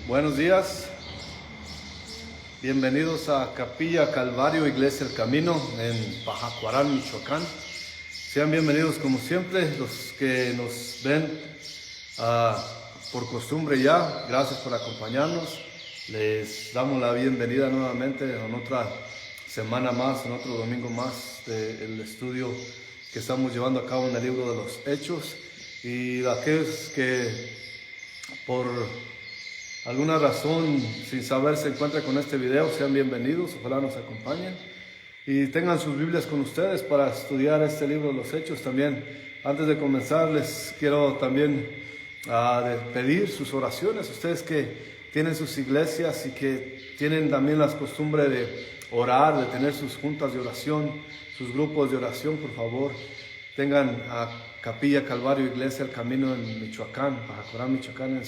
Buenos días, bienvenidos a Capilla Calvario, Iglesia El Camino en Pajacuarán, Michoacán. Sean bienvenidos como siempre los que nos ven por costumbre ya. Gracias por acompañarnos. Les damos la bienvenida nuevamente en otra semana más, en otro domingo más del estudio que estamos llevando a cabo en el libro de los Hechos. Y aquellos que por alguna razón, sin saber, se encuentran con este video, sean bienvenidos, ojalá nos acompañen y tengan sus Biblias con ustedes para estudiar este libro de los Hechos. También, antes de comenzar, les quiero también pedir sus oraciones. Ustedes que tienen sus iglesias y que tienen también la costumbre de orar, de tener sus juntas de oración, sus grupos de oración, por favor, tengan a Capilla Calvario, Iglesia El Camino en Michoacán, Pajacuarán, Michoacán,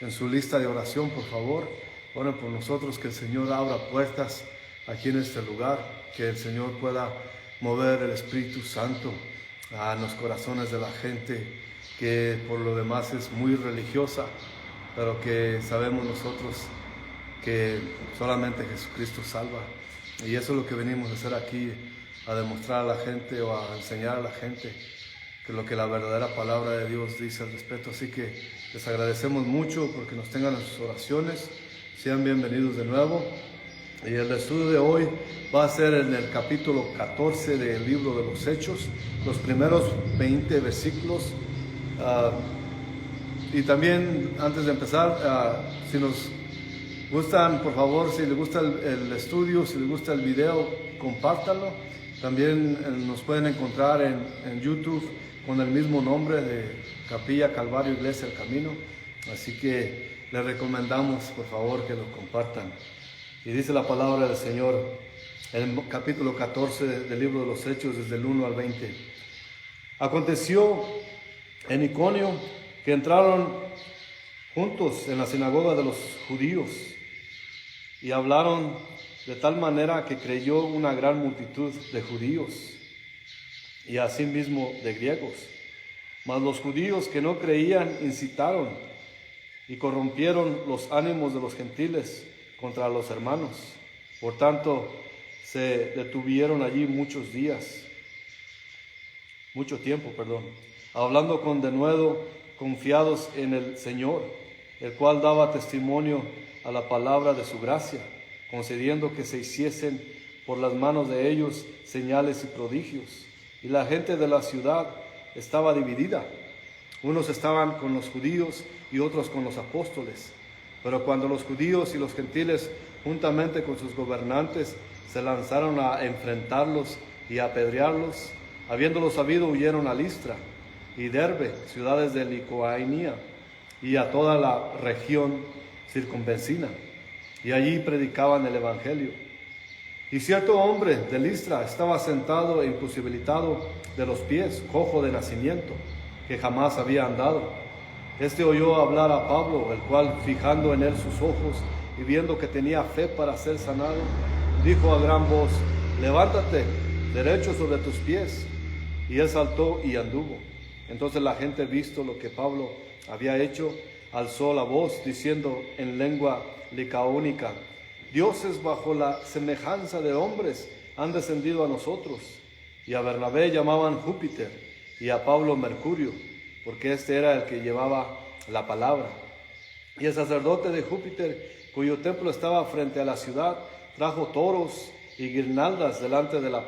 en su lista de oración, por favor. Oren por nosotros, que el Señor abra puertas aquí en este lugar, que el Señor pueda mover el Espíritu Santo a los corazones de la gente que por lo demás es muy religiosa, pero que sabemos nosotros que solamente Jesucristo salva. Y eso es lo que venimos a hacer aquí, a demostrar a la gente o a enseñar a la gente que lo que la verdadera palabra de Dios dice al respecto. Así que les agradecemos mucho porque nos tengan en sus oraciones. Sean bienvenidos de nuevo. Y el estudio de hoy va a ser en el capítulo 14 del libro de los Hechos, los primeros 20 versículos. Y también, antes de empezar, si nos gustan, por favor, si les gusta el estudio, si les gusta el video, compártanlo. También nos pueden encontrar en YouTube con el mismo nombre de Capilla Calvario, Iglesia El Camino. Así que les recomendamos, por favor, que lo compartan. Y dice la palabra del Señor en el capítulo 14 del libro de los Hechos, desde el 1 al 20. Aconteció en Iconio que entraron juntos en la sinagoga de los judíos y hablaron de tal manera que creyó una gran multitud de judíos y asimismo de griegos. Mas los judíos que no creían incitaron y corrompieron los ánimos de los gentiles contra los hermanos. Por tanto, se detuvieron allí mucho tiempo, hablando con denuedo, confiados en el Señor, el cual daba testimonio a la palabra de su gracia, concediendo que se hiciesen por las manos de ellos señales y prodigios. Y la gente de la ciudad estaba dividida. Unos estaban con los judíos y otros con los apóstoles. Pero cuando los judíos y los gentiles, juntamente con sus gobernantes, se lanzaron a enfrentarlos y a apedrearlos, habiéndolo sabido, huyeron a Listra y Derbe, ciudades de Licaonia, y a toda la región circunvecina. Y allí predicaban el evangelio. Y cierto hombre de Listra estaba sentado e imposibilitado de los pies, cojo de nacimiento, que jamás había andado. Este oyó hablar a Pablo, el cual, fijando en él sus ojos y viendo que tenía fe para ser sanado, dijo a gran voz: levántate derecho sobre tus pies. Y él saltó y anduvo. Entonces la gente, visto lo que Pablo había hecho, alzó la voz diciendo en lengua licaónica: dioses bajo la semejanza de hombres han descendido a nosotros. Y a Bernabé llamaban Júpiter y a Pablo Mercurio, porque este era el que llevaba la palabra. Y el sacerdote de Júpiter, cuyo templo estaba frente a la ciudad, trajo toros y guirnaldas delante de las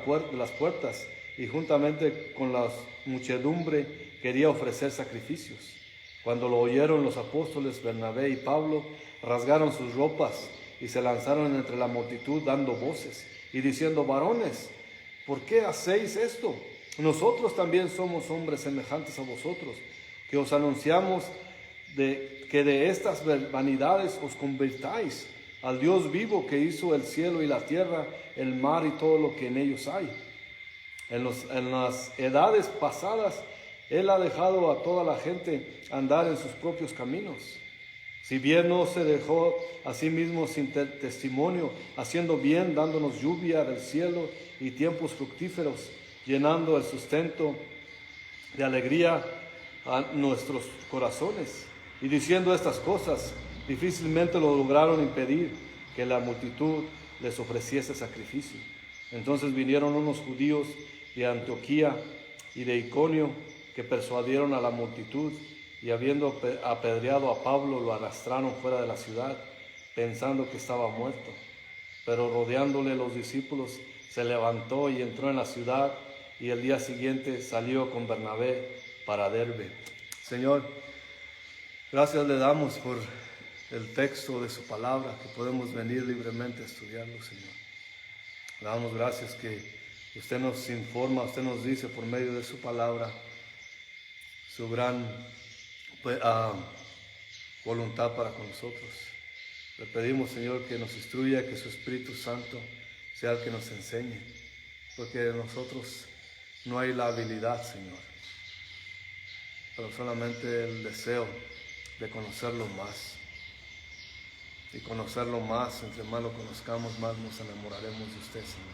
puertas, y juntamente con la muchedumbre quería ofrecer sacrificios. Cuando lo oyeron los apóstoles Bernabé y Pablo, rasgaron sus ropas y se lanzaron entre la multitud dando voces y diciendo: varones, ¿por qué hacéis esto? Nosotros también somos hombres semejantes a vosotros, que os anunciamos que de estas vanidades os convirtáis al Dios vivo, que hizo el cielo y la tierra, el mar y todo lo que en ellos hay. En las edades pasadas Él ha dejado a toda la gente andar en sus propios caminos. Si bien no se dejó a sí mismo sin testimonio, haciendo bien, dándonos lluvia del cielo y tiempos fructíferos, llenando el sustento de alegría a nuestros corazones. Y diciendo estas cosas, difícilmente lo lograron impedir que la multitud les ofreciese sacrificio. Entonces vinieron unos judíos de Antioquía y de Iconio que persuadieron a la multitud, y habiendo apedreado a Pablo, lo arrastraron fuera de la ciudad, pensando que estaba muerto. Pero rodeándole los discípulos, se levantó y entró en la ciudad, y el día siguiente salió con Bernabé para Derbe. Señor, gracias le damos por el texto de su palabra, que podemos venir libremente a estudiarlo, Señor. Le damos gracias que usted nos informa, usted nos dice por medio de su palabra su gran voluntad para con nosotros. Le pedimos, Señor, que nos instruya, que su Espíritu Santo sea el que nos enseñe, porque de nosotros no hay la habilidad, Señor, pero solamente el deseo de conocerlo más. Y conocerlo más, entre más lo conozcamos, más nos enamoraremos de usted, Señor.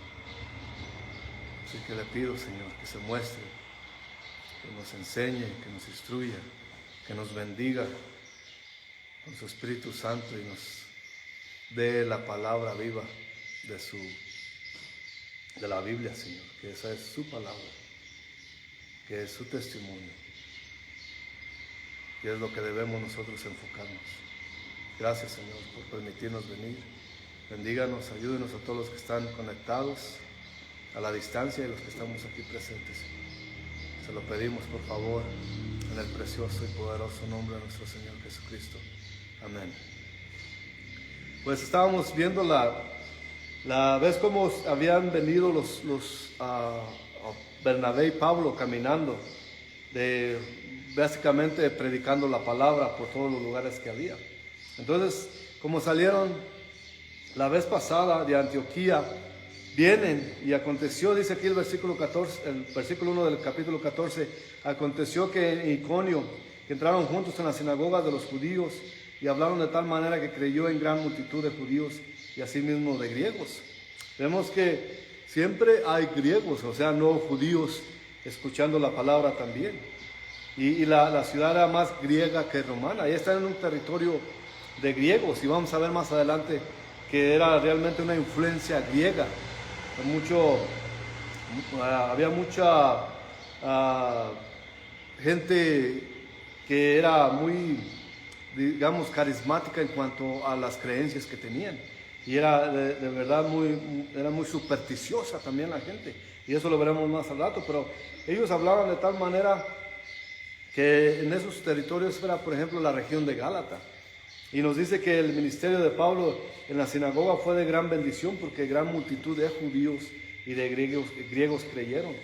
Así que le pido, Señor, que se muestre, que nos enseñe, que nos instruya, que nos bendiga con su Espíritu Santo y nos dé la palabra viva de la Biblia, Señor, que esa es su palabra, que es su testimonio, que es lo que debemos nosotros enfocarnos. Gracias, Señor, por permitirnos venir. Bendíganos, ayúdenos a todos los que están conectados a la distancia y los que estamos aquí presentes. Se lo pedimos, por favor, en el precioso y poderoso nombre de nuestro Señor Jesucristo. Amén. Pues estábamos viendo la vez como habían venido los Bernabé y Pablo caminando, básicamente predicando la palabra por todos los lugares que había. Entonces, como salieron la vez pasada de Antioquía, vienen y aconteció, dice aquí el versículo 14, el versículo 1 del capítulo 14, aconteció que en Iconio, que entraron juntos en la sinagoga de los judíos y hablaron de tal manera que creyó en gran multitud de judíos y asimismo de griegos. Vemos que siempre hay griegos, o sea, no judíos, escuchando la palabra también. Y la ciudad era más griega que romana, y está en un territorio de griegos, y vamos a ver más adelante que era realmente una influencia griega. Había mucha gente que era muy, digamos, carismática en cuanto a las creencias que tenían, y era de verdad era muy supersticiosa también la gente, y eso lo veremos más al rato. Pero ellos hablaban de tal manera que en esos territorios era, por ejemplo, la región de Gálata. Y nos dice que el ministerio de Pablo en la sinagoga fue de gran bendición, porque gran multitud de judíos y de griegos creyeron.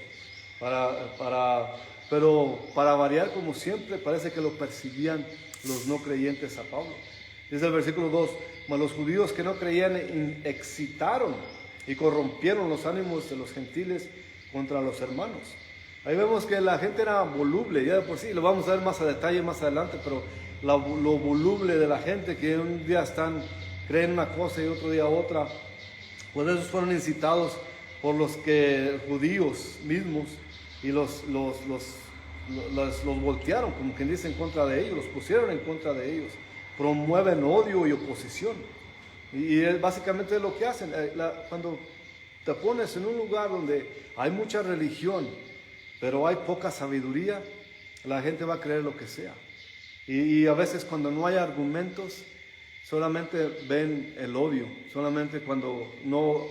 Pero para variar, como siempre, parece que lo perseguían los no creyentes a Pablo. Dice el versículo 2, mas los judíos que no creían excitaron y corrompieron los ánimos de los gentiles contra los hermanos. Ahí vemos que la gente era voluble, ya de por sí, lo vamos a ver más a detalle más adelante, pero lo voluble de la gente, que un día creen una cosa y otro día otra, pues esos fueron incitados por los judíos mismos, y los voltearon, como quien dice, en contra de ellos, los pusieron en contra de ellos, promueven odio y oposición, y es básicamente lo que hacen. Cuando te pones en un lugar donde hay mucha religión, pero hay poca sabiduría, la gente va a creer lo que sea. Y a veces cuando no hay argumentos, solamente ven el odio. Solamente cuando no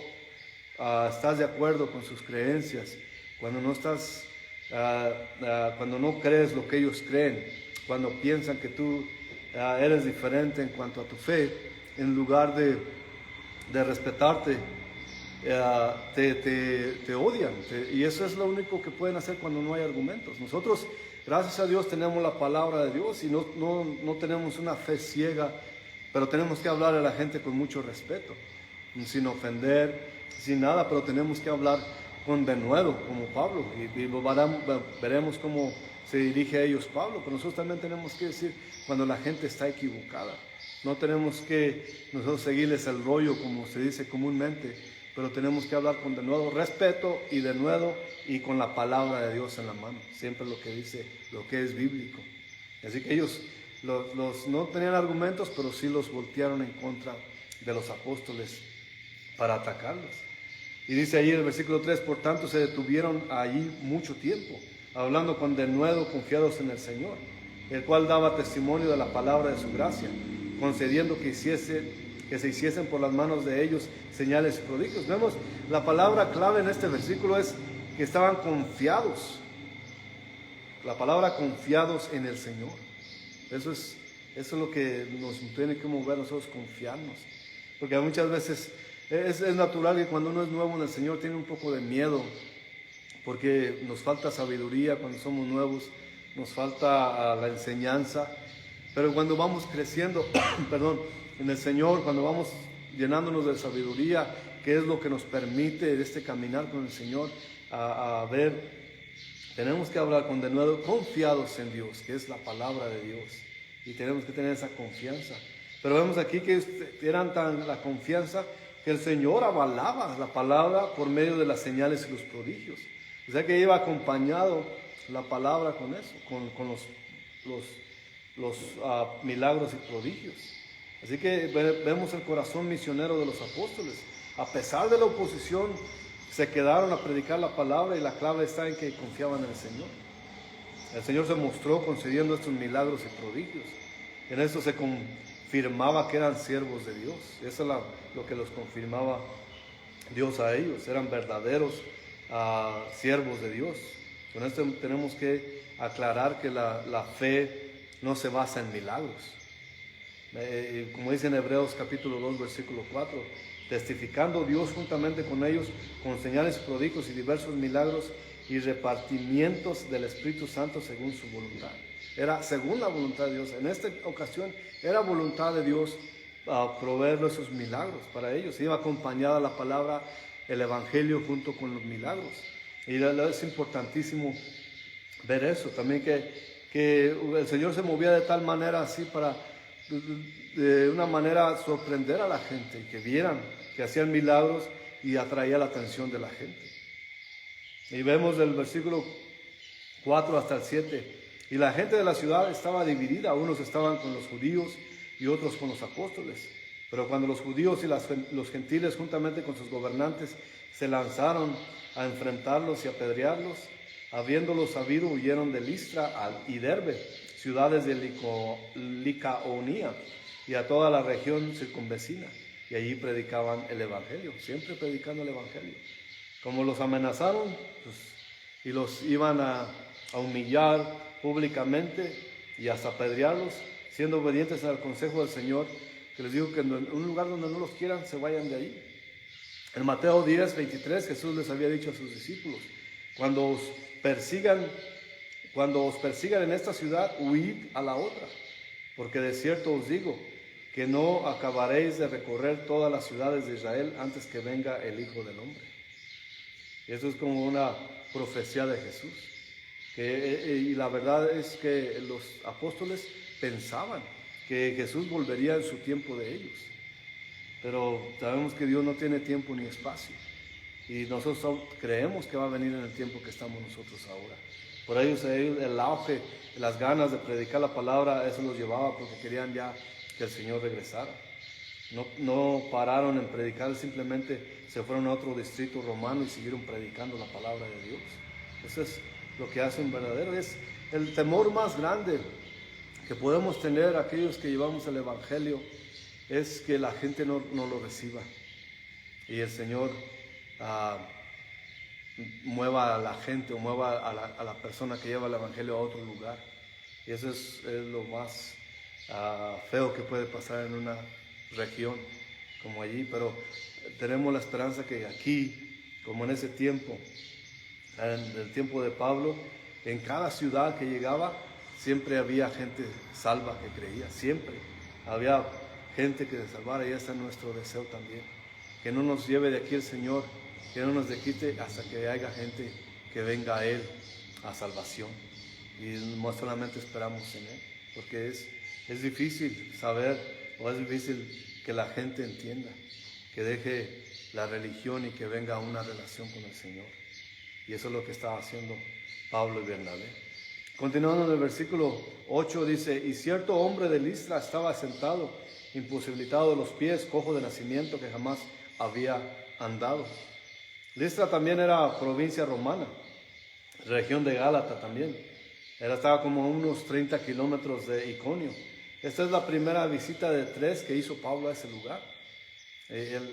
estás de acuerdo con sus creencias, cuando no crees lo que ellos creen, cuando piensan que tú eres diferente en cuanto a tu fe, en lugar de respetarte, te odian. Y eso es lo único que pueden hacer cuando no hay argumentos. Nosotros, gracias a Dios, tenemos la palabra de Dios, y no tenemos una fe ciega, pero tenemos que hablar a la gente con mucho respeto, sin ofender, sin nada, pero tenemos que hablar con denuedo, como Pablo, y veremos cómo se dirige a ellos Pablo. Pero nosotros también tenemos que decir cuando la gente está equivocada. No tenemos que nosotros seguirles el rollo, como se dice comúnmente, pero tenemos que hablar con denuedo respeto y denuedo, y con la palabra de Dios en la mano, siempre lo que dice, lo que es bíblico. Así que ellos no tenían argumentos, pero sí los voltearon en contra de los apóstoles para atacarlos. Y dice ahí en el versículo 3, por tanto se detuvieron allí mucho tiempo, hablando con denuedo, confiados en el Señor, el cual daba testimonio de la palabra de su gracia, concediendo que se hiciesen por las manos de ellos señales y prodigios. Vemos, la palabra clave en este versículo es que estaban confiados. La palabra confiados en el Señor. Eso es lo que nos tiene que mover a nosotros, confiarnos. Porque muchas veces es natural que cuando uno es nuevo en el Señor tiene un poco de miedo, porque nos falta sabiduría cuando somos nuevos, nos falta la enseñanza. Pero cuando vamos creciendo, perdón, en el Señor, cuando vamos llenándonos de sabiduría, que es lo que nos permite caminar con el Señor, a ver, tenemos que hablar con denuedo, confiados en Dios, que es la palabra de Dios, y tenemos que tener esa confianza. Pero vemos aquí que eran tan la confianza que el Señor avalaba la palabra por medio de las señales y los prodigios. O sea que iba acompañado la palabra con eso, con los milagros y prodigios. Así que vemos el corazón misionero de los apóstoles. A pesar de la oposición, se quedaron a predicar la palabra, y la clave está en que confiaban en el Señor. El Señor se mostró concediendo estos milagros y prodigios. En esto se confirmaba que eran siervos de Dios. Eso es lo que los confirmaba Dios a ellos. Eran verdaderos siervos de Dios. Con esto tenemos que aclarar que la fe no se basa en milagros. Como dice en Hebreos capítulo 2, versículo 4, testificando Dios juntamente con ellos con señales, prodigios y diversos milagros y repartimientos del Espíritu Santo según su voluntad. Era según la voluntad de Dios. En esta ocasión era voluntad de Dios proveer esos milagros para ellos. Iba acompañada la palabra, el Evangelio junto con los milagros. Y es importantísimo ver eso también, que el Señor se movía de tal manera así para de una manera sorprender a la gente, y que vieran que hacían milagros, y atraía la atención de la gente. Y vemos del versículo 4 hasta el 7, y la gente de la ciudad estaba dividida, unos estaban con los judíos y otros con los apóstoles. Pero cuando los judíos y los gentiles juntamente con sus gobernantes se lanzaron a enfrentarlos y apedrearlos, habiéndolo sabido, huyeron de Listra y Derbe, ciudades de Licaonía, y a toda la región circunvecina, y allí predicaban el Evangelio, siempre predicando el Evangelio. Como los amenazaron, pues, y los iban a humillar públicamente y hasta apedrearlos, siendo obedientes al consejo del Señor, que les dijo que en un lugar donde no los quieran, se vayan de ahí. En Mateo 10, 23, Jesús les había dicho a sus discípulos: cuando os persigan en esta ciudad, huid a la otra, porque de cierto os digo que no acabaréis de recorrer todas las ciudades de Israel antes que venga el Hijo del Hombre. Eso es como una profecía de Jesús. Y la verdad es que los apóstoles pensaban que Jesús volvería en su tiempo de ellos. Pero sabemos que Dios no tiene tiempo ni espacio. Y nosotros creemos que va a venir en el tiempo que estamos nosotros ahora. Por ellos el auge, las ganas de predicar la palabra, eso los llevaba porque querían ya que el Señor regresara. No pararon en predicar, simplemente se fueron a otro distrito romano y siguieron predicando la palabra de Dios. Eso es lo que hace un verdadero. Es el temor más grande que podemos tener aquellos que llevamos el Evangelio, es que la gente no lo reciba. Y el Señor mueva a la gente, o mueva a la persona que lleva el Evangelio a otro lugar. Y eso es lo más feo que puede pasar en una región como allí. Pero tenemos la esperanza que aquí, como en ese tiempo, en el tiempo de Pablo, en cada ciudad que llegaba, siempre había gente salva que creía, siempre había gente que se salvara. Y ese es nuestro deseo también, que no nos lleve de aquí el Señor, que no nos quite hasta que haya gente que venga a Él a salvación. Y no solamente esperamos en Él, porque es difícil saber, o es difícil que la gente entienda, que deje la religión y que venga a una relación con el Señor. Y eso es lo que estaba haciendo Pablo y Bernabé. Continuando en el versículo 8 dice, y cierto hombre de Listra estaba sentado, imposibilitado de los pies, cojo de nacimiento, que jamás había andado. Listra también era provincia romana, región de Gálata también. Estaba como a unos 30 kilómetros de Iconio. Esta es la primera visita de 3 que hizo Pablo a ese lugar.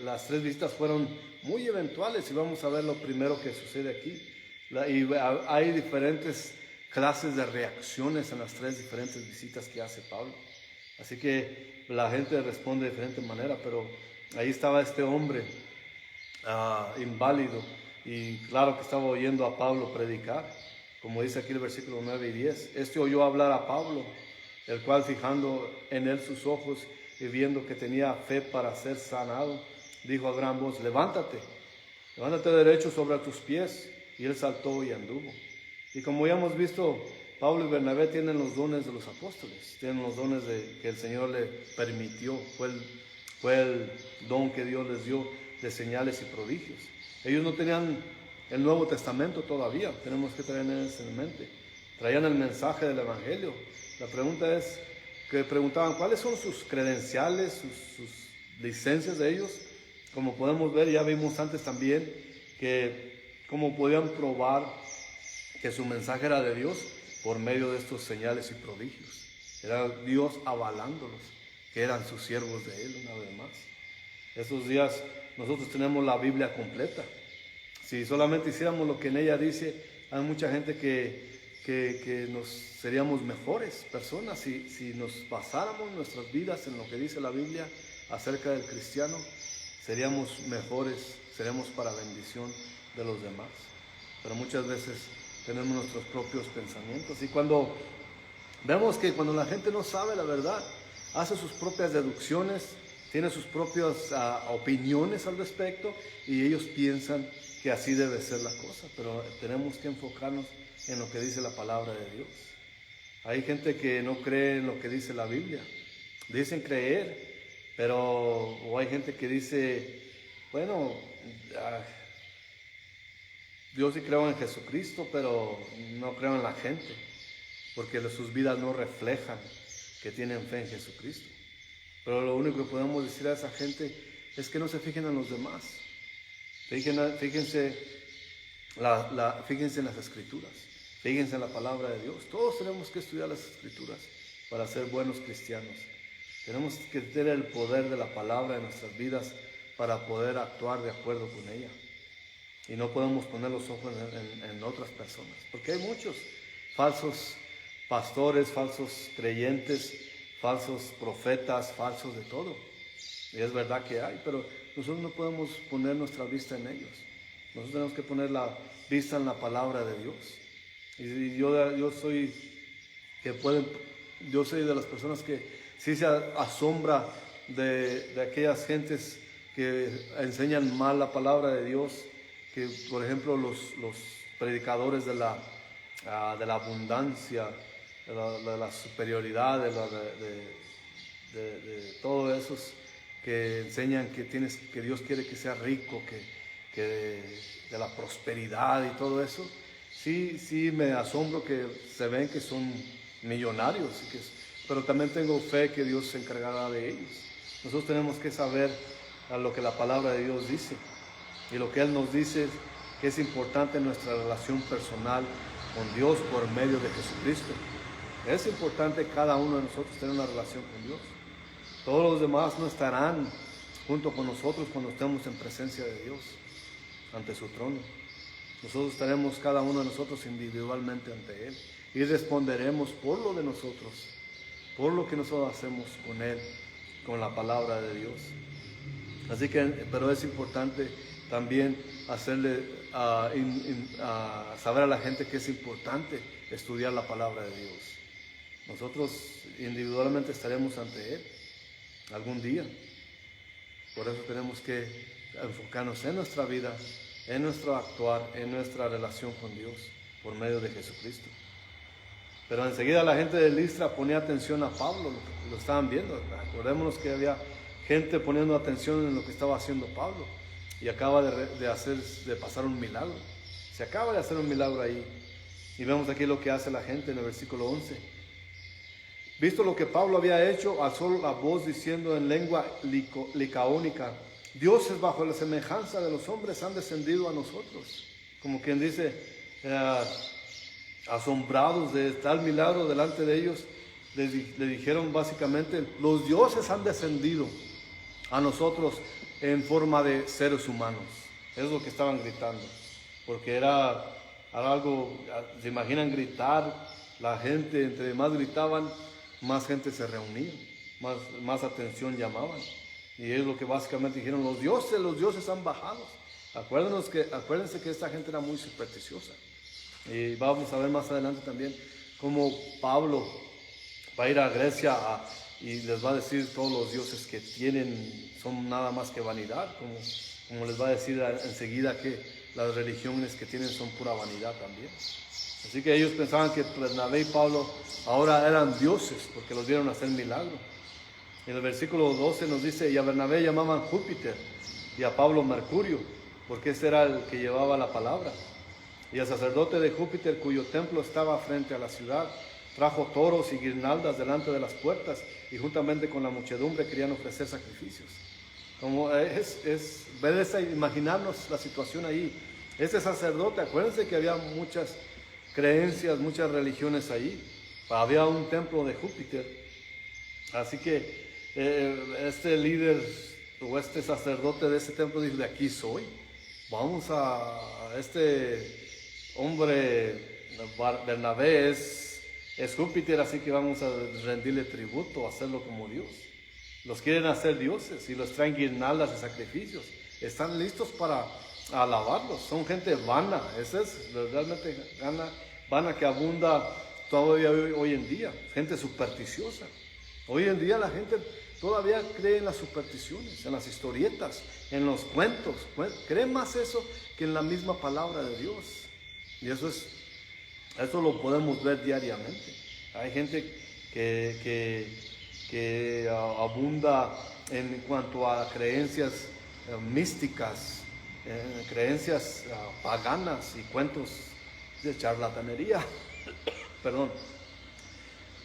Las 3 visitas fueron muy eventuales y vamos a ver lo primero que sucede aquí. Hay diferentes clases de reacciones en las 3 diferentes visitas que hace Pablo. Así que la gente responde de diferente manera, pero ahí estaba este hombre inválido y claro que estaba oyendo a Pablo predicar, como dice aquí el versículo 9 y 10. Este oyó hablar a Pablo, el cual fijando en él sus ojos y viendo que tenía fe para ser sanado, dijo a gran voz, levántate derecho sobre tus pies. Y él saltó y anduvo. Y como ya hemos visto, Pablo y Bernabé tienen los dones de los apóstoles, tienen los dones que el Señor le permitió, fue el don que Dios les dio de señales y prodigios. Ellos no tenían el Nuevo Testamento todavía, tenemos que tener eso en mente. Traían el mensaje del Evangelio. La pregunta es, que preguntaban, ¿cuáles son sus credenciales, sus licencias de ellos? Como podemos ver, ya vimos antes también, que cómo podían probar que su mensaje era de Dios por medio de estos señales y prodigios. Era Dios avalándolos, que eran sus siervos de Él una vez más. Estos días nosotros tenemos la Biblia completa. Si solamente hiciéramos lo que en ella dice, hay mucha gente que seríamos mejores personas si nos basáramos nuestras vidas en lo que dice la Biblia acerca del cristiano, seríamos mejores, seremos para bendición de los demás. Pero muchas veces tenemos nuestros propios pensamientos y cuando vemos que cuando la gente no sabe la verdad, hace sus propias deducciones, tiene sus propias opiniones al respecto y ellos piensan que así debe ser la cosa, pero tenemos que enfocarnos en lo que dice la palabra de Dios. Hay gente que no cree en lo que dice la Biblia, dicen creer, o hay gente que dice, bueno, yo sí creo en Jesucristo, pero no creo en la gente, porque sus vidas no reflejan que tienen fe en Jesucristo. Pero lo único que podemos decir a esa gente es que no se fijen en los demás. Fíjense en las Escrituras, fíjense en la palabra de Dios. Todos tenemos que estudiar las Escrituras para ser buenos cristianos. Tenemos que tener el poder de la palabra en nuestras vidas para poder actuar de acuerdo con ella. Y no podemos poner los ojos en otras personas, porque hay muchos falsos pastores, falsos creyentes, falsos profetas, falsos de todo. Y es verdad que hay, pero nosotros no podemos poner nuestra vista en ellos. Nosotros tenemos que poner la vista en la palabra de Dios. Y yo soy de las personas que sí se asombra de aquellas gentes que enseñan mal la palabra de Dios, que por ejemplo los predicadores de la abundancia, de la superioridad, de todos esos que enseñan que Dios quiere que sea rico, que de la prosperidad y todo eso. Sí me asombro que se ven que son millonarios, pero también tengo fe que Dios se encargará de ellos. Nosotros tenemos que saber a lo que la palabra de Dios dice, y lo que Él nos dice que es importante en nuestra relación personal con Dios por medio de Jesucristo. Es importante cada uno de nosotros tener una relación con Dios. Todos los demás no estarán junto con nosotros cuando estemos en presencia de Dios, ante su trono. Nosotros estaremos cada uno de nosotros individualmente ante Él y responderemos por lo de nosotros, por lo que nosotros hacemos con Él, con la palabra de Dios. Así que, pero es importante también hacerle saber a la gente que es importante estudiar la palabra de Dios. Nosotros individualmente estaremos ante Él algún día. Por eso tenemos que enfocarnos en nuestra vida, en nuestro actuar, en nuestra relación con Dios por medio de Jesucristo. Pero enseguida la gente de Listra ponía atención a Pablo, lo estaban viendo. Acordémonos que había gente poniendo atención en lo que estaba haciendo Pablo y acaba de pasar un milagro. Se acaba de hacer un milagro ahí. Y vemos aquí lo que hace la gente en el versículo 11. Visto lo que Pablo había hecho, alzó la voz diciendo en lengua licaónica: dioses bajo la semejanza de los hombres han descendido a nosotros. Como quien dice, asombrados de tal milagro delante de ellos, le dijeron básicamente: los dioses han descendido a nosotros en forma de seres humanos. Es lo que estaban gritando, porque era algo, se imaginan gritar, la gente, entre más gritaban, más gente se reunía, más atención llamaban. Y es lo que básicamente dijeron: los dioses han bajado. Acuérdense que esta gente era muy supersticiosa. Y vamos a ver más adelante también cómo Pablo va a ir a Grecia y les va a decir todos los dioses que tienen son nada más que vanidad, como les va a decir enseguida que las religiones que tienen son pura vanidad también. Así que ellos pensaban que Bernabé y Pablo ahora eran dioses porque los vieron hacer milagros. En el versículo 12 nos dice: y a Bernabé llamaban Júpiter y a Pablo Mercurio, porque ese era el que llevaba la palabra. Y el sacerdote de Júpiter, cuyo templo estaba frente a la ciudad, trajo toros y guirnaldas delante de las puertas, y juntamente con la muchedumbre querían ofrecer sacrificios. Como imaginarnos la situación ahí. Ese sacerdote, acuérdense que había muchas creencias, muchas religiones ahí. Había un templo de Júpiter. Así que este líder o este sacerdote de ese templo dijo: de aquí soy. Vamos a este hombre, Bernabé es Júpiter, así que vamos a rendirle tributo, hacerlo como Dios. Los quieren hacer dioses y los traen guirnaldas de sacrificios. Están listos para alabarlos. Son gente vana. Esa es realmente vana que abunda todavía hoy en día. Gente supersticiosa. Hoy en día la gente todavía cree en las supersticiones, en las historietas, en los cuentos. Cree más eso que en la misma palabra de Dios. Y eso lo podemos ver diariamente. Hay gente que abunda en cuanto a creencias místicas, creencias paganas y cuentos de charlatanería. Perdón.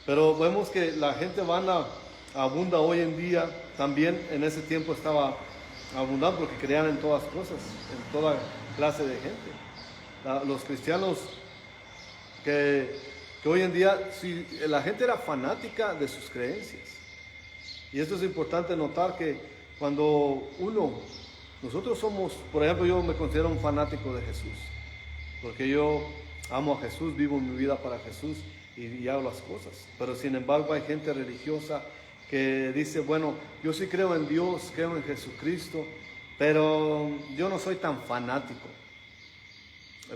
Pero vemos que la gente vana abunda hoy en día. También en ese tiempo estaba abundando porque creían en todas cosas, en toda clase de gente. Los cristianos que hoy en día, si la gente era fanática de sus creencias. Y esto es importante notar, que cuando nosotros somos, por ejemplo, yo me considero un fanático de Jesús, porque yo amo a Jesús, vivo mi vida para Jesús y hago las cosas. Pero sin embargo hay gente religiosa que dice: bueno, yo sí creo en Dios, creo en Jesucristo, pero yo no soy tan fanático.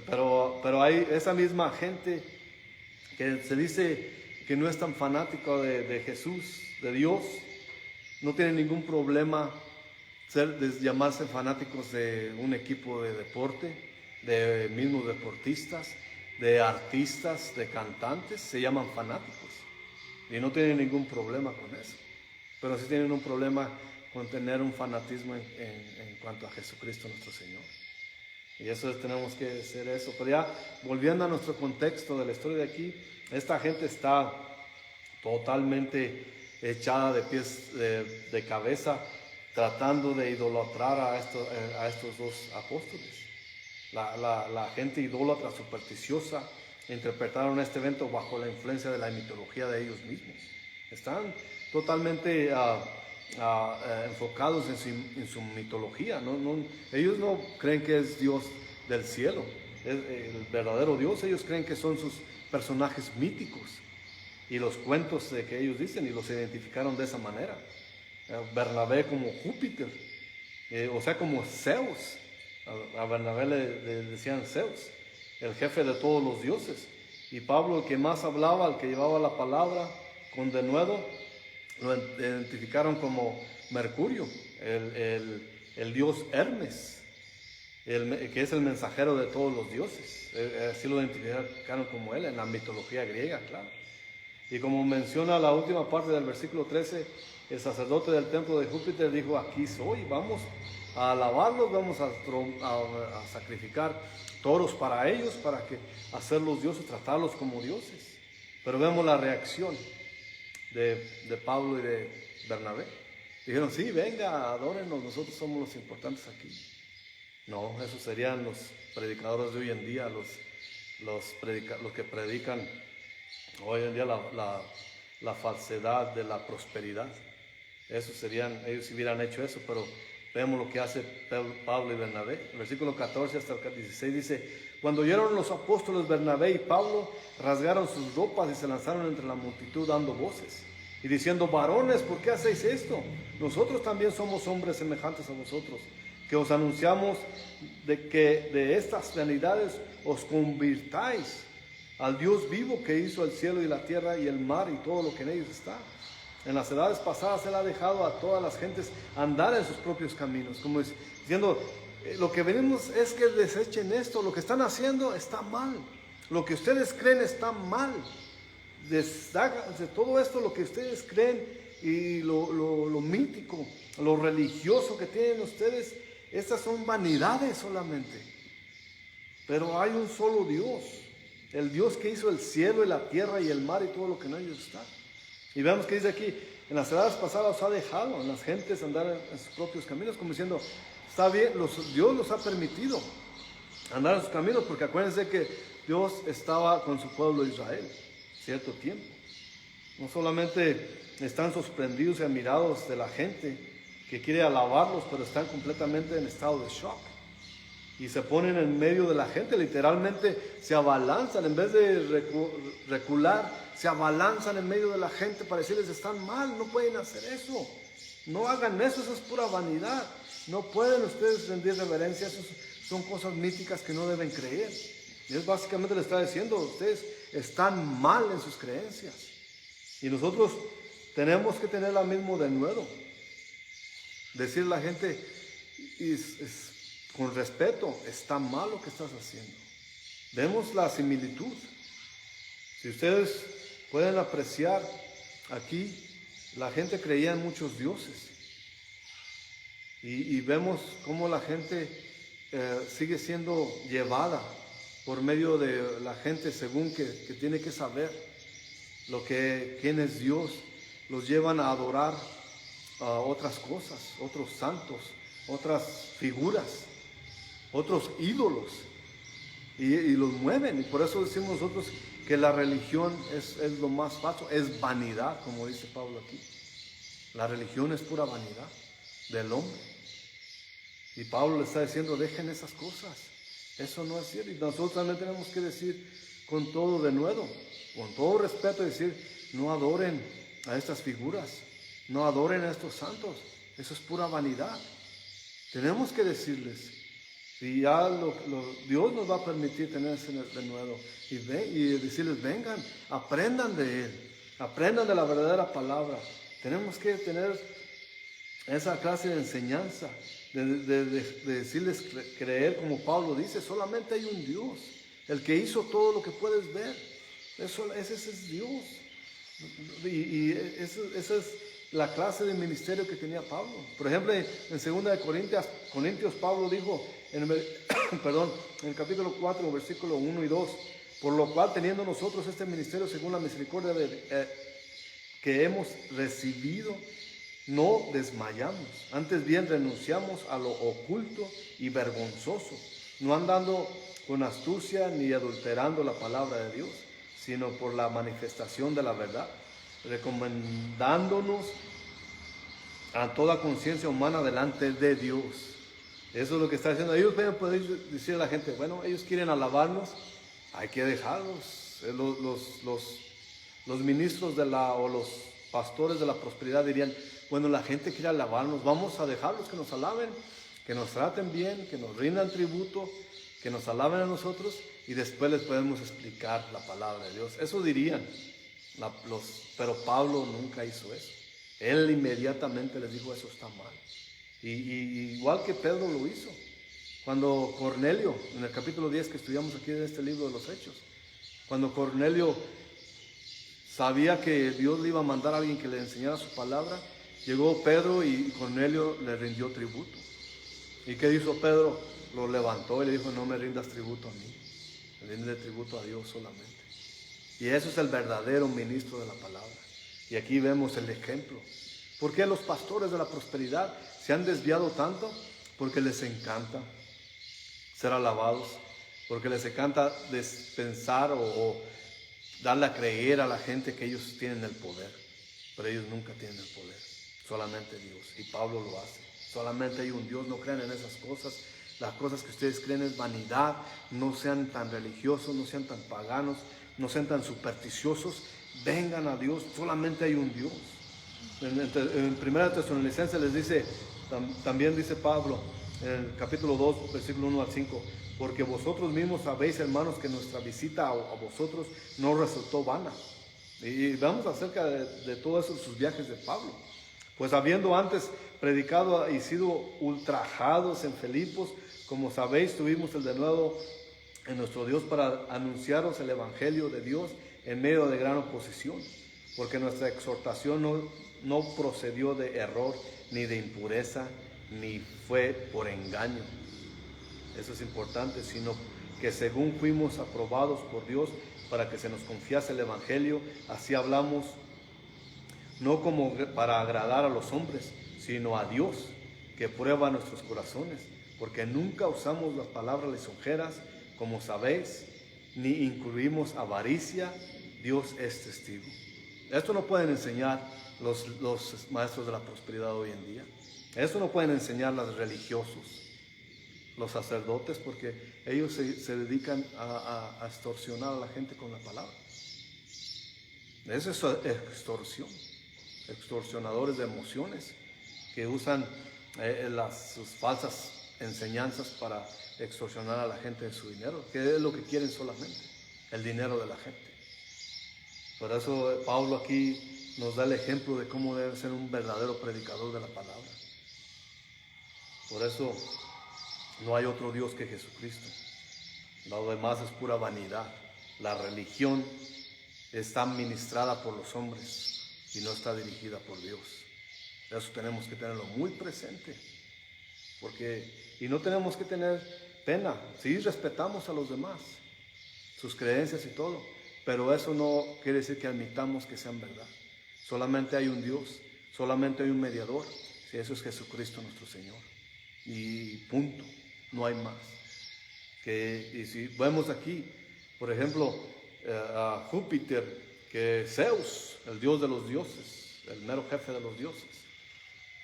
Pero hay esa misma gente que se dice que no es tan fanático de Jesús, de Dios, no tiene ningún problema de llamarse fanáticos de un equipo de deporte, de mismos deportistas, de artistas, de cantantes. Se llaman fanáticos y no tienen ningún problema con eso. Pero sí tienen un problema con tener un fanatismo en cuanto a Jesucristo nuestro Señor. Y eso tenemos que hacer eso. Pero ya volviendo a nuestro contexto de la historia de aquí, esta gente está totalmente echada de pies de cabeza, tratando de idolatrar a estos dos apóstoles. La gente idólatra, supersticiosa, interpretaron este evento bajo la influencia de la mitología de ellos mismos. Están totalmente enfocados en su mitología. Ellos no creen que es Dios del cielo, es el verdadero Dios. Ellos creen que son sus personajes míticos y los cuentos que ellos dicen, y los identificaron de esa manera. Bernabé como Júpiter, o sea, como Zeus. A Bernabé le decían Zeus, el jefe de todos los dioses. Y Pablo, el que más hablaba, el que llevaba la palabra con denuedo, lo identificaron como Mercurio, el dios Hermes, que es el mensajero de todos los dioses. Así lo identificaron como él en la mitología griega, claro. Y como menciona la última parte del versículo 13, el sacerdote del templo de Júpiter dijo, aquí soy, vamos a alabarlos, vamos a sacrificar toros para ellos, para que hacerlos dioses, tratarlos como dioses. Pero vemos la reacción de Pablo y de Bernabé. Dijeron, sí, venga, adórenos, nosotros somos los importantes aquí. No, esos serían los predicadores de hoy en día, los que predican hoy en día la falsedad de la prosperidad. Ellos hubieran hecho eso, pero vemos lo que hace Pablo y Bernabé. El versículo 14 hasta el 16 dice, cuando oyeron los apóstoles Bernabé y Pablo, rasgaron sus ropas y se lanzaron entre la multitud dando voces y diciendo, varones, ¿por qué hacéis esto? Nosotros también somos hombres semejantes a vosotros, que os anunciamos de que de estas vanidades os convirtáis al Dios vivo que hizo el cielo y la tierra y el mar y todo lo que en ellos está. En las edades pasadas Él ha dejado a todas las gentes andar en sus propios caminos, como diciendo, lo que venimos es que desechen esto, lo que están haciendo está mal, lo que ustedes creen está mal. Desháganse de todo esto, lo que ustedes creen y lo mítico, lo religioso que tienen ustedes, estas son vanidades solamente. Pero hay un solo Dios, el Dios que hizo el cielo y la tierra y el mar y todo lo que en ellos está. Y vemos que dice aquí, en las edades pasadas os ha dejado en las gentes andar en sus propios caminos, como diciendo, está bien, Dios los ha permitido andar en sus caminos, porque acuérdense que Dios estaba con su pueblo Israel cierto tiempo. No solamente están sorprendidos y admirados de la gente que quiere alabarlos, pero están completamente en estado de shock. Y se ponen en medio de la gente, literalmente se abalanzan, en vez de recular, se abalanzan en medio de la gente para decirles, están mal, no pueden hacer eso, no hagan eso, eso es pura vanidad, no pueden ustedes rendir reverencia, eso son cosas míticas que no deben creer. Y es básicamente le está diciendo, ustedes están mal en sus creencias. Y nosotros tenemos que tener la misma denuedo. Decirle a la gente, con respeto, está mal lo que estás haciendo. Vemos la similitud. Si ustedes pueden apreciar aquí, la gente creía en muchos dioses. Y vemos cómo la gente sigue siendo llevada por medio de la gente según que tiene que saber quién es Dios. Los llevan a adorar otras cosas, otros santos, otras figuras, otros ídolos, y los mueven. Y por eso decimos nosotros que la religión es lo más falso, es vanidad, como dice Pablo aquí. La religión es pura vanidad del hombre. Y Pablo le está diciendo, dejen esas cosas. Eso no es cierto. Y nosotros también tenemos que decir con todo denuedo, con todo respeto, decir, no adoren a estas figuras, no adoren a estos santos. Eso es pura vanidad. Tenemos que decirles, y ya Dios nos va a permitir tener ese denuedo, y decirles, vengan, aprendan de Él, aprendan de la verdadera palabra. Tenemos que tener esa clase de enseñanza, de decirles creer, como Pablo dice, solamente hay un Dios, el que hizo todo lo que puedes ver. Ese es Dios. Y esa es la clase de ministerio que tenía Pablo. Por ejemplo, en 2 de Corintios Pablo dijo, en el capítulo 4, versículo 1 y 2, por lo cual teniendo nosotros este ministerio según la misericordia que hemos recibido, no desmayamos, antes bien renunciamos a lo oculto y vergonzoso, no andando con astucia ni adulterando la palabra de Dios, sino por la manifestación de la verdad, recomendándonos a toda conciencia humana delante de Dios. Eso es lo que está diciendo. Ellos pueden decir a la gente, bueno, ellos quieren alabarnos, hay que dejarlos. Los ministros o los pastores de la prosperidad dirían, bueno, la gente quiere alabarnos, vamos a dejarlos que nos alaben, que nos traten bien, que nos rindan tributo, que nos alaben a nosotros, y después les podemos explicar la palabra de Dios. Eso dirían, pero Pablo nunca hizo eso. Él inmediatamente les dijo, eso está mal. Y igual que Pedro lo hizo. Cuando Cornelio, en el capítulo 10 que estudiamos aquí en este libro de los Hechos, cuando Cornelio sabía que Dios le iba a mandar a alguien que le enseñara su palabra, llegó Pedro y Cornelio le rindió tributo. ¿Y qué hizo Pedro? Lo levantó y le dijo: no me rindas tributo a mí, rinde tributo a Dios solamente. Y eso es el verdadero ministro de la palabra. Y aquí vemos el ejemplo. ¿Por qué los pastores de la prosperidad se han desviado tanto? Porque les encanta ser alabados, porque les encanta dispensar o darle a creer a la gente que ellos tienen el poder. Pero ellos nunca tienen el poder, solamente Dios. Y Pablo lo hace. Solamente hay un Dios, no crean en esas cosas. Las cosas que ustedes creen es vanidad. No sean tan religiosos, no sean tan paganos, no sean tan supersticiosos. Vengan a Dios, solamente hay un Dios. En 1 Tesalonicenses les dice, también dice Pablo, en el capítulo 2, versículo 1 al 5, porque vosotros mismos sabéis, hermanos, que nuestra visita a vosotros no resultó vana. Y vamos acerca de todos sus viajes de Pablo. Pues habiendo antes predicado y sido ultrajados en Filipos, como sabéis, tuvimos el denuedo en nuestro Dios para anunciaros el evangelio de Dios en medio de gran oposición, porque nuestra exhortación no procedió de error, ni de impureza, ni fue por engaño. Eso es importante, sino que según fuimos aprobados por Dios para que se nos confiase el evangelio, así hablamos, no como para agradar a los hombres, sino a Dios, que prueba nuestros corazones, porque nunca usamos las palabras lisonjeras, como sabéis, ni incluimos avaricia. Dios es testigo. Esto no pueden enseñar los maestros de la prosperidad hoy en día. Esto no pueden enseñar los religiosos, los sacerdotes, porque ellos se dedican a extorsionar a la gente con la palabra. Eso es extorsión. Extorsionadores de emociones que usan sus falsas enseñanzas para extorsionar a la gente de su dinero, que es lo que quieren solamente, el dinero de la gente. Por eso Pablo aquí nos da el ejemplo de cómo debe ser un verdadero predicador de la palabra. Por eso no hay otro Dios que Jesucristo. Lo demás es pura vanidad. La religión está administrada por los hombres y no está dirigida por Dios. Eso tenemos que tenerlo muy presente. Y no tenemos que tener pena. Sí, respetamos a los demás, sus creencias y todo, pero eso no quiere decir que admitamos que sean verdad. Solamente hay un Dios, solamente hay un mediador, y eso es Jesucristo nuestro Señor. Y punto, no hay más. Y si vemos aquí, por ejemplo, a Júpiter, que es Zeus, el dios de los dioses, el mero jefe de los dioses.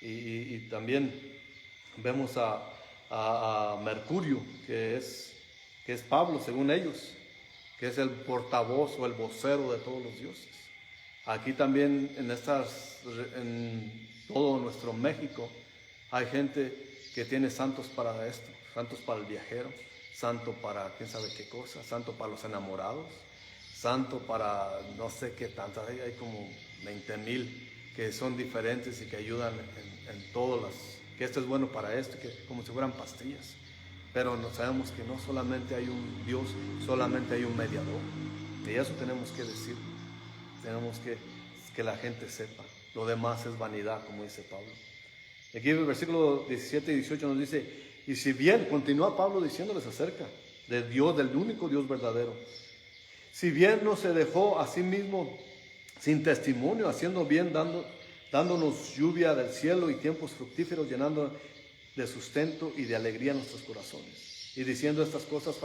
Y también vemos a Mercurio, que es Pablo, según ellos, que es el portavoz o el vocero de todos los dioses. Aquí también en todo nuestro México hay gente que tiene santos para esto, santos para el viajero, santo para quién sabe qué cosa, santo para los enamorados, santo para no sé qué tanto, hay como 20,000 que son diferentes y que ayudan en todas que esto es bueno para esto, que como si fueran pastillas. Pero no sabemos que no solamente hay un Dios, solamente hay un mediador. Y eso tenemos que decir, tenemos que la gente sepa. Lo demás es vanidad, como dice Pablo. Aquí en el versículo 17 y 18 nos dice, y si bien, continúa Pablo diciéndoles acerca de Dios, del único Dios verdadero, si bien no se dejó a sí mismo sin testimonio, haciendo bien, dándonos lluvia del cielo y tiempos fructíferos, llenando de sustento y de alegría nuestros corazones. Y diciendo estas cosas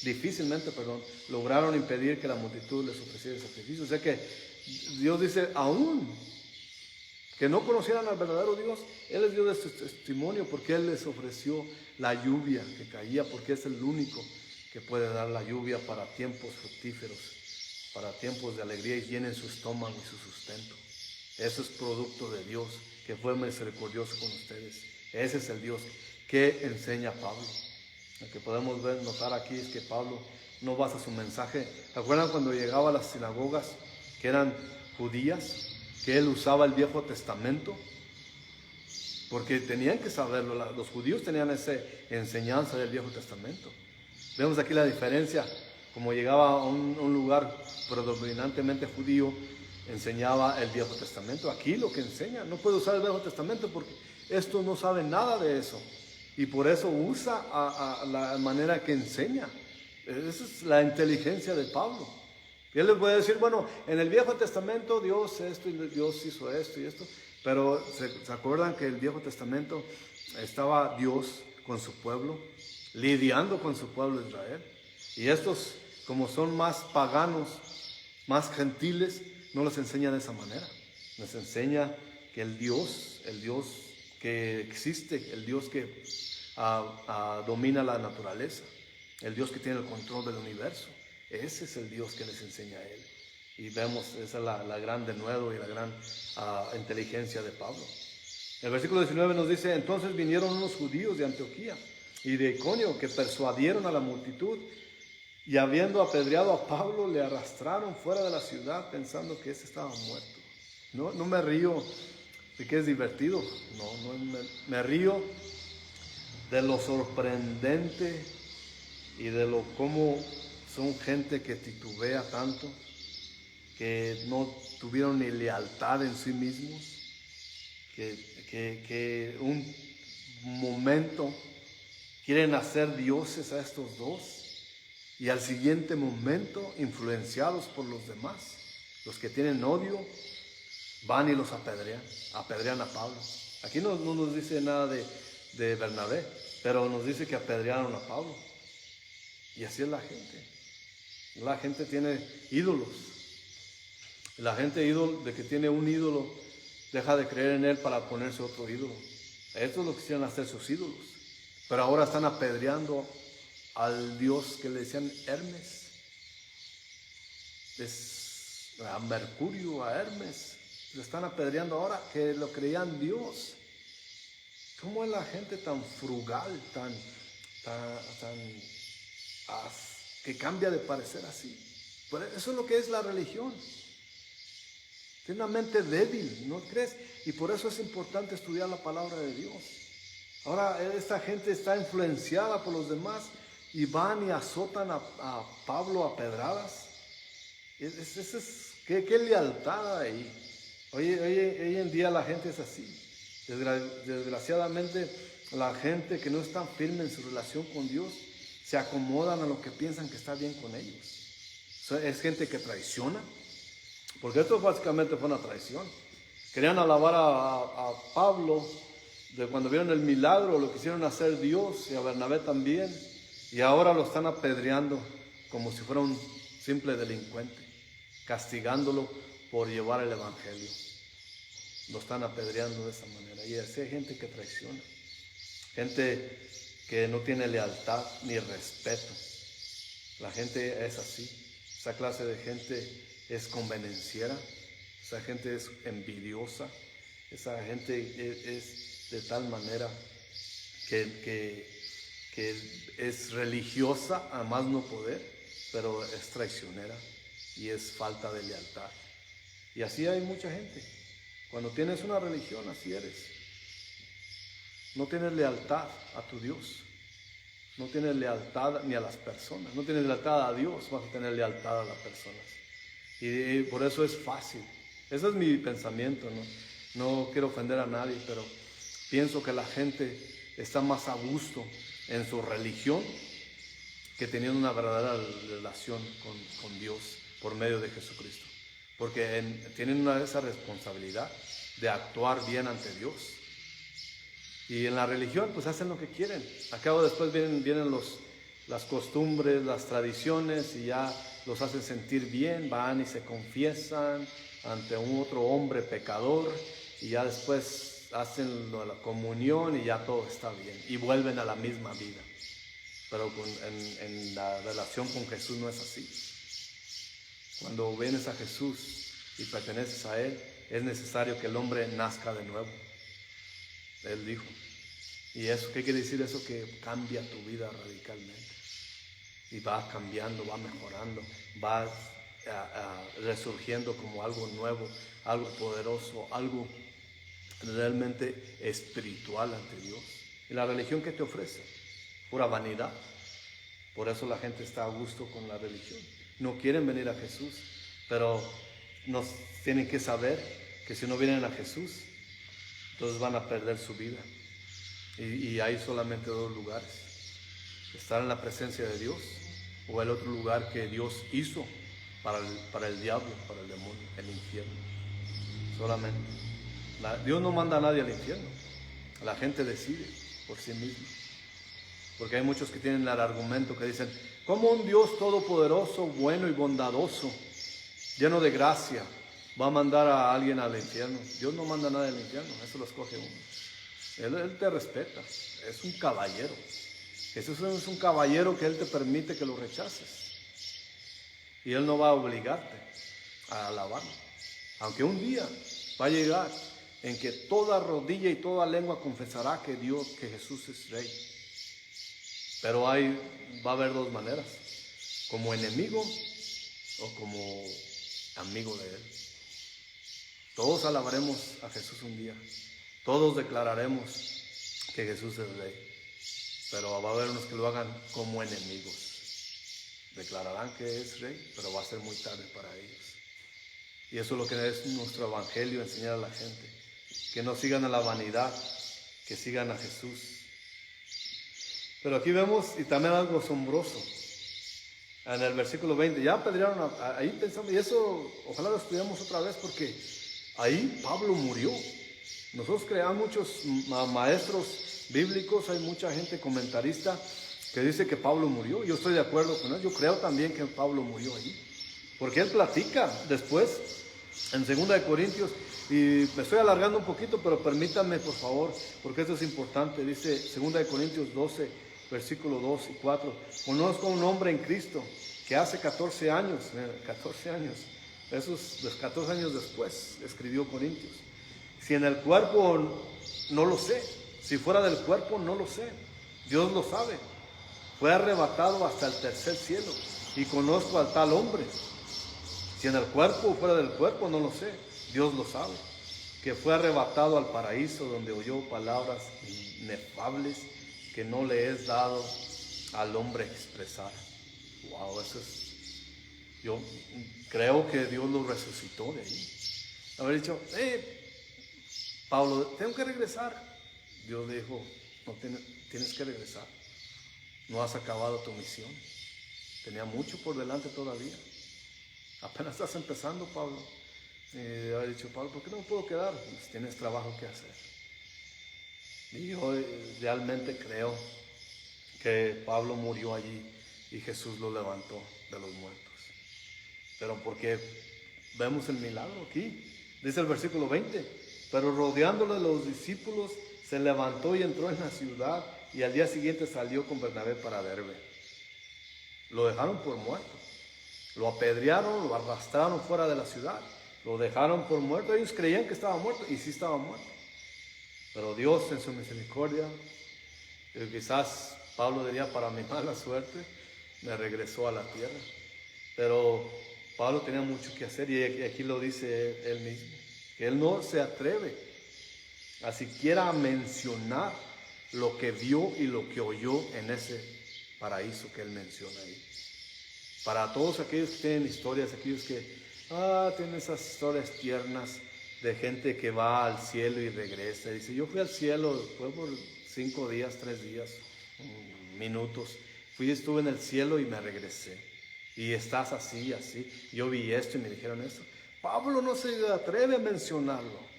difícilmente, lograron impedir que la multitud les ofreciera sacrificios. O sea que Dios dice, aún que no conocieran al verdadero Dios, Él les dio de su testimonio porque Él les ofreció la lluvia que caía, porque es el único que puede dar la lluvia para tiempos fructíferos, para tiempos de alegría y llenen su estómago y su sustento. Eso es producto de Dios, que fue misericordioso con ustedes. Ese es el Dios que enseña Pablo. Lo que podemos notar aquí es que Pablo no basa su mensaje. ¿Se acuerdan cuando llegaba a las sinagogas que eran judías? Que él usaba el Viejo Testamento, porque tenían que saberlo. Los judíos tenían esa enseñanza del Viejo Testamento. Vemos aquí la diferencia como llegaba a un lugar predominantemente judío, enseñaba el Viejo Testamento. Aquí lo que enseña, no puede usar el Viejo Testamento porque estos no saben nada de eso. Y por eso usa a la manera que enseña. Esa es la inteligencia de Pablo. Y él les puede decir, bueno, en el Viejo Testamento Dios esto y Dios hizo esto y esto. Pero ¿se acuerdan que el Viejo Testamento estaba Dios con su pueblo, lidiando con su pueblo Israel? Y estos, como son más paganos, más gentiles, no les enseña de esa manera. Les enseña que el Dios que existe, el Dios que domina la naturaleza, el Dios que tiene el control del universo, ese es el Dios que les enseña a él. Y vemos, esa es la gran denuedo y la gran inteligencia de Pablo. El versículo 19 nos dice, entonces vinieron unos judíos de Antioquía y de Iconio que persuadieron a la multitud, y habiendo apedreado a Pablo, le arrastraron fuera de la ciudad pensando que ese estaba muerto. No me río de que es divertido, me río de lo sorprendente y de lo cómo son gente que titubea tanto, que no tuvieron ni lealtad en sí mismos, que un momento quieren hacer dioses a estos dos y al siguiente momento, influenciados por los demás, los que tienen odio, van y los apedrean a Pablo. Aquí no nos dice nada de Bernabé, pero nos dice que apedrearon a Pablo. Y así es la gente. La gente tiene ídolos. La gente de que tiene un ídolo deja de creer en él para ponerse otro ídolo. Esto es lo que quisieran hacer sus ídolos. Pero ahora están apedreando al Dios que le decían Hermes. A Mercurio, a Hermes. Le están apedreando ahora que lo creían Dios. ¿Cómo es la gente tan frugal, que cambia de parecer así? Pero eso es lo que es la religión. Tiene una mente débil, ¿no crees? Y por eso es importante estudiar la palabra de Dios. Ahora esta gente está influenciada por los demás y van y azotan a Pablo a pedradas. ¿Qué lealtad ahí? Hoy en día la gente es así. Desgraciadamente la gente que no está firme en su relación con Dios se acomodan a lo que piensan que está bien con ellos. Es gente que traiciona, porque esto básicamente fue una traición. Querían alabar a Pablo de cuando vieron el milagro, lo quisieron hacer Dios, y a Bernabé también, y ahora lo están apedreando como si fuera un simple delincuente, castigándolo por llevar el evangelio. Lo están apedreando de esa manera. Y así hay gente que traiciona, gente que no tiene lealtad ni respeto. La gente es así. Esa clase de gente es convenenciera, esa gente es envidiosa, esa gente es de tal manera que es religiosa a más no poder, pero es traicionera y es falta de lealtad. Y así hay mucha gente. Cuando tienes una religión, así eres. No tienes lealtad a tu Dios. No tienes lealtad ni a las personas. No tienes lealtad a Dios, vas a tener lealtad a las personas. Y por eso es fácil. Ese es mi pensamiento, no quiero ofender a nadie, pero pienso que la gente está más a gusto en su religión que teniendo una verdadera relación con Dios por medio de Jesucristo. Porque tienen esa responsabilidad de actuar bien ante Dios. Y en la religión pues hacen lo que quieren. Acabo después vienen las costumbres, las tradiciones y ya los hacen sentir bien, van y se confiesan ante un otro hombre pecador y ya después hacen la comunión y ya todo está bien y vuelven a la misma vida. Pero en la relación con Jesús no es así. Cuando vienes a Jesús y perteneces a Él, es necesario que el hombre nazca de nuevo. Él dijo. ¿Y eso qué quiere decir? Eso que cambia tu vida radicalmente. Y va cambiando, va mejorando, va resurgiendo como algo nuevo, algo poderoso, algo realmente espiritual ante Dios. ¿Y la religión qué te ofrece? Pura vanidad. Por eso la gente está a gusto con la religión. No quieren venir a Jesús, pero nos tienen que saber que si no vienen a Jesús, entonces van a perder su vida. Y hay solamente dos lugares: estar en la presencia de Dios, o el otro lugar que Dios hizo para el diablo, para el demonio, el infierno. Solamente. Dios no manda a nadie al infierno. La gente decide por sí misma. Porque hay muchos que tienen el argumento que dicen: ¿cómo un Dios todopoderoso, bueno y bondadoso, lleno de gracia, va a mandar a alguien al infierno? Dios no manda a nadie al infierno, eso lo escoge uno. Él te respeta, es un caballero. Jesús es un caballero que Él te permite que lo rechaces. Y Él no va a obligarte a alabarlo. Aunque un día va a llegar en que toda rodilla y toda lengua confesará que Jesús es Rey. Pero va a haber dos maneras: como enemigo o como amigo de Él. Todos alabaremos a Jesús un día. Todos declararemos que Jesús es Rey. Pero va a haber unos que lo hagan como enemigos. Declararán que es Rey, pero va a ser muy tarde para ellos. Y eso es lo que es nuestro evangelio: enseñar a la gente que no sigan a la vanidad, que sigan a Jesús. Pero aquí vemos, y también algo asombroso, en el versículo 20, ya apedrearon, ahí pensamos, y eso ojalá lo estudiamos otra vez, porque ahí Pablo murió. Nosotros creamos muchos maestros bíblicos, hay mucha gente comentarista que dice que Pablo murió. Yo estoy de acuerdo con él, yo creo también que Pablo murió allí, porque él platica después en 2 Corintios, y me estoy alargando un poquito, pero permítanme por favor, porque esto es importante. Dice 2 Corintios 12, versículo 2 y 4: conozco a un hombre en Cristo que hace 14 años, esos 14 años después escribió Corintios. Si en el cuerpo, no lo sé; si fuera del cuerpo, no lo sé; Dios lo sabe. Fue arrebatado hasta el tercer cielo, y conozco al tal hombre. Si en el cuerpo o fuera del cuerpo, no lo sé; Dios lo sabe. Que fue arrebatado al paraíso, donde oyó palabras inefables que no le es dado al hombre expresar. Wow, eso es... Yo creo que Dios lo resucitó de ahí. Haber dicho: Pablo, tengo que regresar. Dios le dijo: no tienes que regresar. No has acabado tu misión. Tenía mucho por delante todavía. Apenas estás empezando, Pablo. Y haber dicho: Pablo, ¿por qué no me puedo quedar? Pues tienes trabajo que hacer. Y yo realmente creo que Pablo murió allí y Jesús lo levantó de los muertos. Pero porque vemos el milagro aquí. Dice el versículo 20: pero rodeándole los discípulos, se levantó y entró en la ciudad, y al día siguiente salió con Bernabé para Derbe. Lo dejaron por muerto. Lo apedrearon, lo arrastraron fuera de la ciudad, lo dejaron por muerto. Ellos creían que estaba muerto, y sí estaba muerto. Pero Dios, en su misericordia, quizás Pablo diría, para mi mala suerte, me regresó a la tierra. Pero Pablo tenía mucho que hacer, y aquí lo dice él mismo, que él no se atreve a siquiera mencionar lo que vio y lo que oyó en ese paraíso que él menciona ahí. Para todos aquellos que tienen historias, aquellos que tienen esas historias tiernas de gente que va al cielo y regresa. Dice: yo fui al cielo, fue por 5 días, 3 días, minutos. Estuve en el cielo y me regresé. Y estás así, así. Yo vi esto y me dijeron eso. Pablo no se atreve a mencionarlo.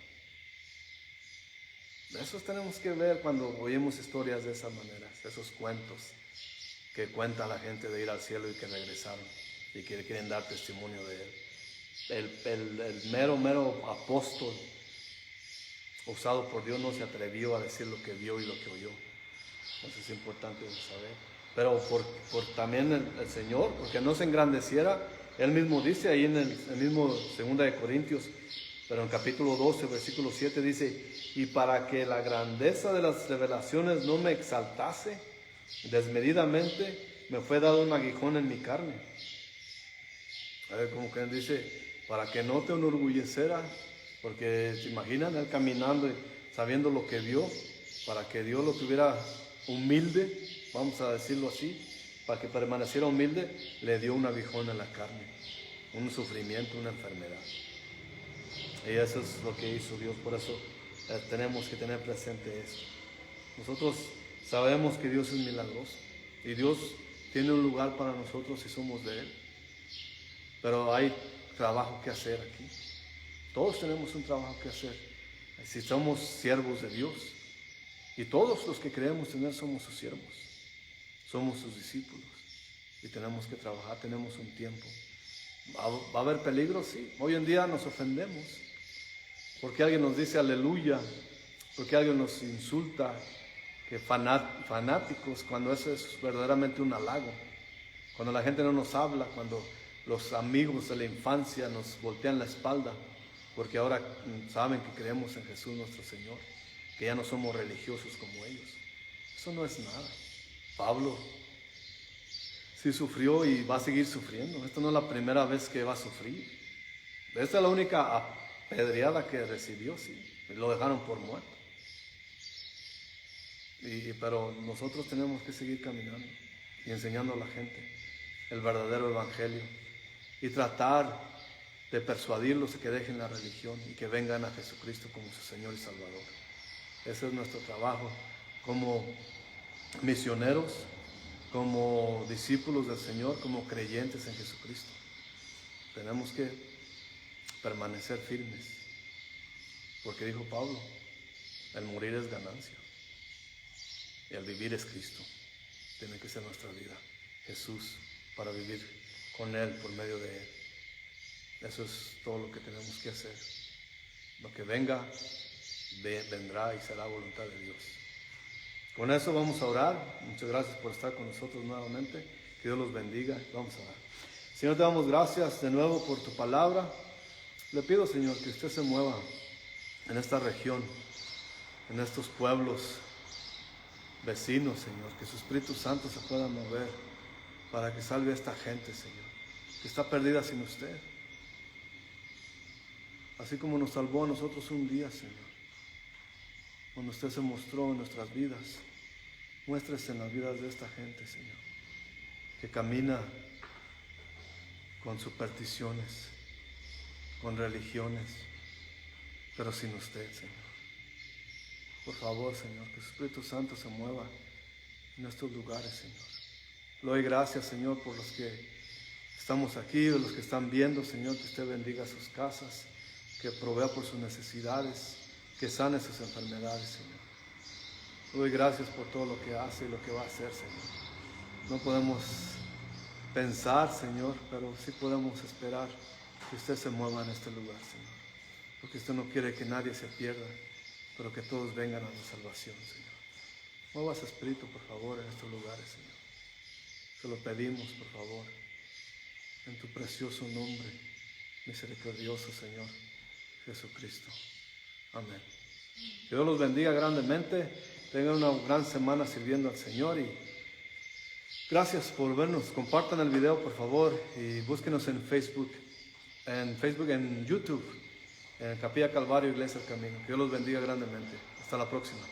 Eso tenemos que ver cuando oímos historias de esa manera, esos cuentos que cuenta la gente de ir al cielo y que regresaron y que quieren dar testimonio de él. El mero apóstol usado por Dios no se atrevió a decir lo que vio y lo que oyó. Eso es importante saber. Pero por también el Señor, porque no se engrandeciera, Él mismo dice ahí en el mismo 2 Corintios, pero en capítulo 12, versículo 7 dice: y para que la grandeza de las revelaciones no me exaltase desmedidamente, me fue dado un aguijón en mi carne. A ver, como que él dice, para que no te enorgulleciera, porque se imaginan él caminando y sabiendo lo que vio, para que Dios lo tuviera humilde, vamos a decirlo así, para que permaneciera humilde, le dio un aguijón en la carne, un sufrimiento, una enfermedad. Y eso es lo que hizo Dios. Por eso tenemos que tener presente eso. Nosotros sabemos que Dios es milagroso y Dios tiene un lugar para nosotros si somos de Él. Pero hay trabajo que hacer aquí. Todos tenemos un trabajo que hacer. Si somos siervos de Dios, y todos los que creemos en Él somos sus siervos, somos sus discípulos, y tenemos que trabajar, tenemos un tiempo. ¿Va a haber peligro? Sí. Hoy en día nos ofendemos, porque alguien nos dice aleluya, porque alguien nos insulta, que fanáticos, cuando eso es verdaderamente un halago. Cuando la gente no nos habla, cuando los amigos de la infancia nos voltean la espalda, porque ahora saben que creemos en Jesús nuestro Señor, que ya no somos religiosos como ellos. Eso no es nada. Pablo sí sufrió y va a seguir sufriendo. Esta no es la primera vez que va a sufrir. Esta es la única apedreada que recibió, sí. Lo dejaron por muerto. Pero nosotros tenemos que seguir caminando y enseñando a la gente el verdadero evangelio y tratar de persuadirlos a que dejen la religión y que vengan a Jesucristo como su Señor y Salvador. Ese es nuestro trabajo como misioneros, como discípulos del Señor, como creyentes en Jesucristo. Tenemos que permanecer firmes, porque dijo Pablo, el morir es ganancia y el vivir es Cristo. Tiene que ser nuestra vida, Jesús, para vivir con Él, por medio de Él. Eso es todo lo que tenemos que hacer. Lo que venga, vendrá y será voluntad de Dios. Con eso vamos a orar. Muchas gracias por estar con nosotros nuevamente. Que Dios los bendiga. Vamos a orar. Señor, te damos gracias de nuevo por tu palabra. Le pido, Señor, que usted se mueva en esta región, en estos pueblos vecinos, Señor. Que su Espíritu Santo se pueda mover para que salve a esta gente, Señor, que está perdida sin usted. Así como nos salvó a nosotros un día, Señor, cuando usted se mostró en nuestras vidas, muéstrese en las vidas de esta gente, Señor, que camina con supersticiones, con religiones, pero sin usted, Señor. Por favor, Señor, que su Espíritu Santo se mueva en estos lugares, Señor. Le doy gracias, Señor, por los que estamos aquí, de los que están viendo, Señor, que usted bendiga sus casas, que provea por sus necesidades, que sane sus enfermedades, Señor. Le doy gracias por todo lo que hace y lo que va a hacer, Señor. No podemos pensar, Señor, pero sí podemos esperar que usted se mueva en este lugar, Señor. Porque usted no quiere que nadie se pierda, pero que todos vengan a la salvación, Señor. Mueva su espíritu, por favor, en estos lugares, Señor. Te lo pedimos, por favor, en tu precioso nombre, misericordioso Señor Jesucristo. Amén. Que Dios los bendiga grandemente. Tengan una gran semana sirviendo al Señor y gracias por vernos. Compartan el video, por favor, y búsquenos en Facebook, en YouTube, en Capilla Calvario, Iglesia del Camino. Que Dios los bendiga grandemente. Hasta la próxima.